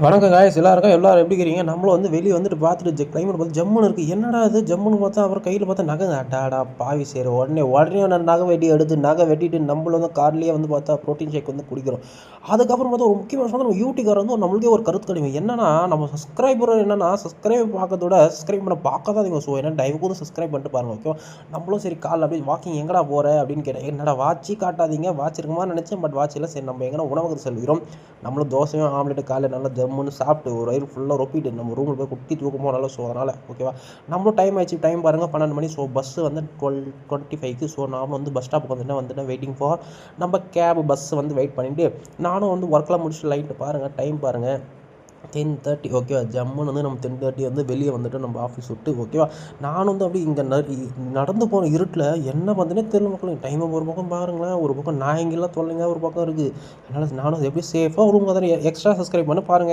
வணக்கம் காய்ஸ் எல்லாருக்கும் எல்லாரும் எப்படி இருக்கிறீங்க? நம்மளும் வந்து வெளியே வந்துட்டு பார்த்துட்டு கிளைமேட் பார்த்து ஜம்முன்னு இருக்குது. என்னடா இது ஜம்முன்னு பார்த்தா அப்புறம் கையில் பார்த்தா நகை அட்டாடா பாவி சரி உடனே நகை வெட்டி எடுத்து நகை வெட்டிட்டு நம்மளும் வந்து கார்லேயே வந்து பார்த்தா ப்ரோட்டீன் ஷேக் வந்து குடிக்கிறோம். அதுக்கப்புறம் பார்த்தா ஒரு முக்கியமான விஷயம் நம்ம யூடியூபர் வந்து நம்மளுக்கே ஒரு கருத்து கணிவு என்னன்னா நம்ம சப்ஸ்கிரைபர் என்னன்னா சப்ஸ்கிரைப் பார்க்கறதோட சப்ஸ்கிரைப் பண்ண பார்க்க தான் அதிகம். ஸோ என்ன டைவ் கூட சப்ஸ்கிரைப் பண்ணிட்டு பாருங்க ஓகே. நம்மளும் சரி கால் அப்படியே வாக்கிங் எங்கடா போகிற அப்படின்னு கேட்டேன். என்னடா வாட்சி காட்டாதீங்க வாட்ச் இருக்குமா நினச்சேன். பட் வாட்ச் இல்லை. சரி நம்ம எங்கன்னா உணவுக்கு செல்கிறோம். நம்மளும் தோசையும் ஆம்லெட்டு காலையில் நல்லா ஜம்முன்னு சாப்பிட்டு ஒரு வயிறு ஃபுல்லாக ரொப்பிட்டு நம்ம ரூமில் போய் குட்டி தூக்கமோ நல்லா. ஸோ அதனால் ஓகேவா நம்மளும் டைம் ஆயிடுச்சு. டைம் பாருங்கள் 12 மணி. ஸோ பஸ்ஸு வந்து 12:25. ஸோ நானும் வந்து பஸ் ஸ்டாப்புக்கு வந்துட்டேன் வெயிட்டிங் ஃபார் நம்ம கேப் பஸ் வந்து வெயிட் பண்ணிவிட்டு நானும் வந்து ஒர்க்கெலாம் முடிச்சுட்டு லைட்டு பாருங்கள் டைம் பாருங்கள் 10:30 ஓகேவா. ஜம்முன்னு வந்து நம்ம 10:30 வந்து வெளியே வந்துட்டு நம்ம ஆஃபீஸ் விட்டு ஓகேவா. நானும் வந்து அப்படியே இங்கே நடந்து போன இருட்டில் என்ன பண்ணுறேனே தெரியல மக்களுக்கு. டைமை ஒரு பக்கம் பாருங்களேன், ஒரு பக்கம் நாயங்கெல்லாம் தொல்லைங்க ஒரு பக்கம் இருக்குது. அதனால் நானும் எப்படி சேஃபாக ரூம் தான் எக்ஸ்ட்ரா சப்ஸ்கிரைப் பண்ண பாருங்கள்.